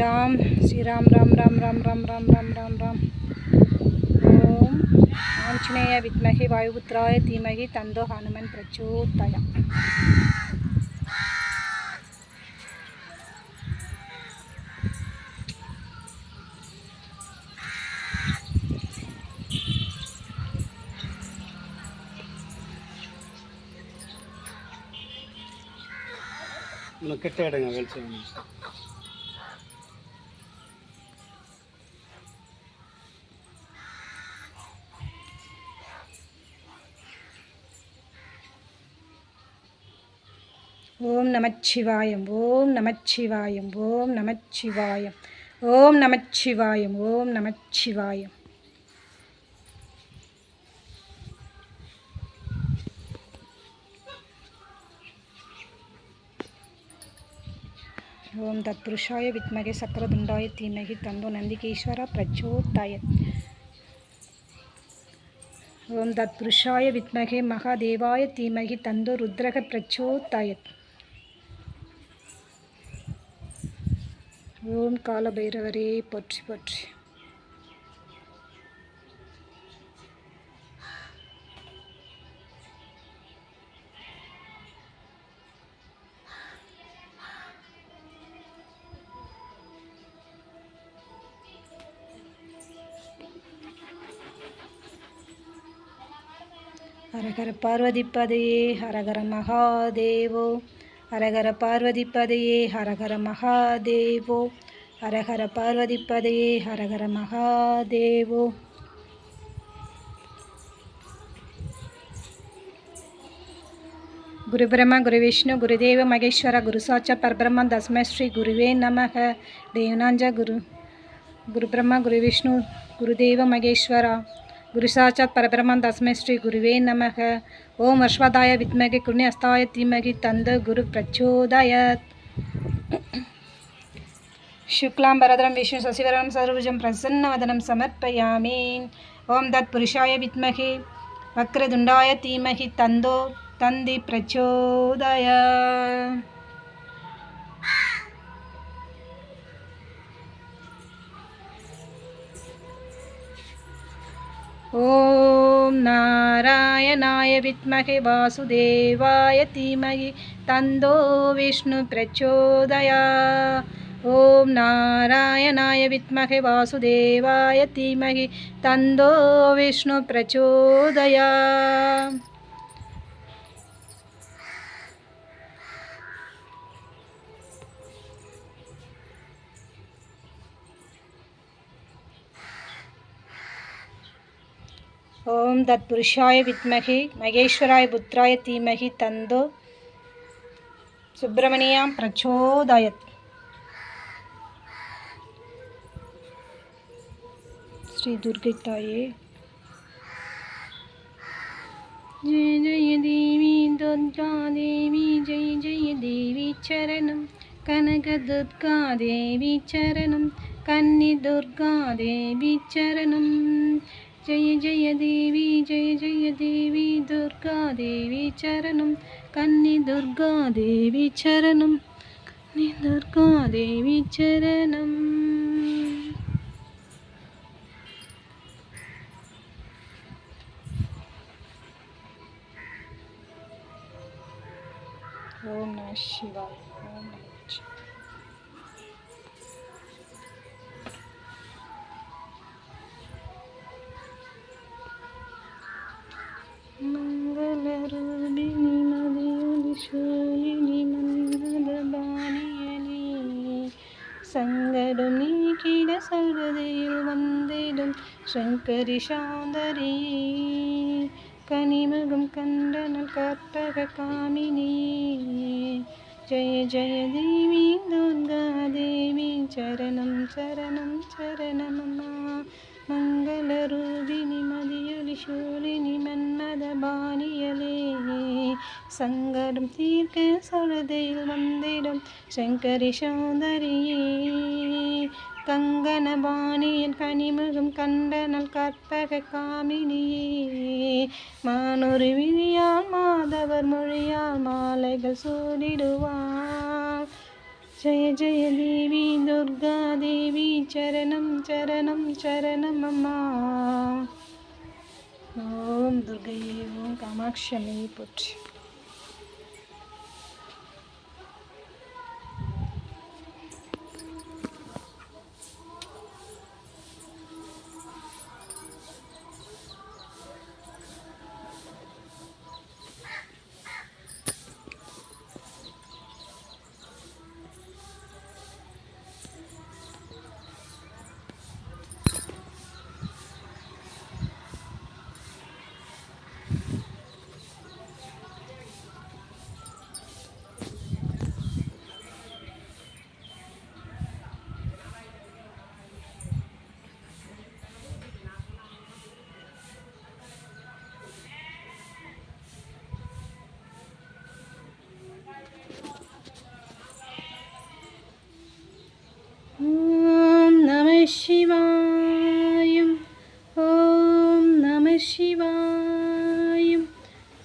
श्रीराम श्रीराम राम राम राम राम राम राम राम राम ओम आंजनेय विद्महे वायुपुत्राय धीमहि तन्नो हनुमन् प्रचोदयात्। கிட்ட எடுங்க வெளிச்சம். ஓம் நமச்சிவாயம் ஓம் நமச்சிவாயம் ஓம் நமச்சிவாயம் ஓம் நமச்சிவாயம் ஓம் நமச்சிவாயம். ओम तत्पुरुषाय विद्महे सक्करतुण्डाय धीमहि तन्नो नन्दिकेश्वर प्रचोदयात्। ओम तत्पुरुषाय विद्महे महादेवाय धीमहि तन्नो रुद्रः प्रचोदयात्। ओम कालभैरवरे पोற்றி पोற்றி. हरहर पार्वतीपदये हरहर महादेवो हरहर पार्वतीपदये हरहर महादेवो हरहर पार्वतीपदये हरहर महादेवो. गुरु ब्रह्मा गुरु विष्णु गुरुदेव महेश्वर गुरु साक्षात् परब्रह्म तस्मै श्री गुरुवे नमः. देवनांज गुरु ब्रह्मा गुरु विष्णु गुरुदेव महेश्वर गुरु साक्षात् परब्रह्म तस्मै श्री गुरुवे नमः. ओम अश्वत्थाय विद्महे कुण्यस्ताय धीमहि तन्नो गुरु प्रचोदयात्. शुक्लांबरधरं विष्णु शशिवर्णं चतुर्भुजं प्रसन्नवदनं समर्पयामि. ओम तत्पुरुषाय विद्महे वक्रतुण्डाय धीमहि तन्नो तन्नो प्रचोदयात्. ओम नारायणाय विद्महे वासुदेवाय धीमहि तन्नो विष्णु प्रचोदयात्. ओम नारायणाय विद्महे वासुदेवाय धीमहि तन्नो विष्णु प्रचोदयात्. ओम तत्पुरुषाय विद्महे महेश्वराय पुत्राय धीमहि तन्नो सुब्रह्मण्य प्रचोदयात्. श्री दुर्गे ताये जय जय देवी दुर्गा देवी जय जय देवी चरणम कनक दुर्गा देवी चरणम कन्नी दुर्गा देवी चरणम जय जय देवी दुर्गा देवी चरणम कन्नी दुर्गा देवी चरणम कन्नी दुर्गा देवी चरणम. ओम नमः शिवाय ओम नमः शिवाय. मंगलरूपिणी मदियोलिशूलिनी मन्मदबाणियली संगडुम नीकिड सल्वदैயில் வந்திடும் शंकरी சௌந்தரி कनिमुகம் கண்டனல் கற்பக காமினி जय जय देवी दुर्गा देवी चरणम चरणम चरणमम्मा मंगलरूपिणी मदियोलिशूलिनी मन्मदबाणियले சங்கடம் தீர்க்க சழுதையில் வந்திடும் சங்கரி சௌந்தரியே கங்கணபாணியின் கனிமுகம் கண்டனல் கற்பக காமினியே மானொரு விழியால் மாதவர் மொழியால் மாலைகள் சூடிடுவார் जय जय देवी दुर्गा देवी चरणं चरणं चरणमम्मा ओम दुर्गये ओम कामाक्षमी पोற்றி ओम नमः शिवाय ओम नमः शिवाय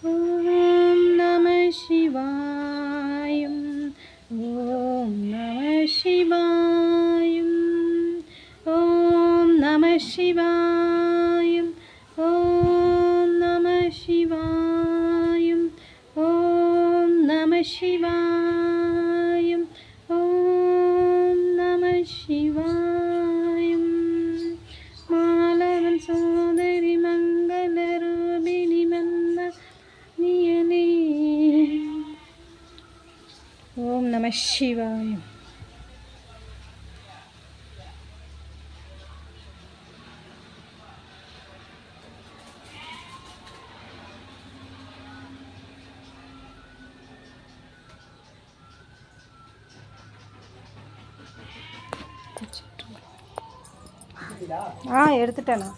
ओम नमः शिवाय ओम नमः शिवाय ओम नमः शिवाय ओम नमः शिवाय ओम नमः शिवाय ओम नमः शिवाय मालवन सोदरी मंगल रूपिणी मन्नियने ओम नमः शिवाय எடுத்துட்டேண்ணா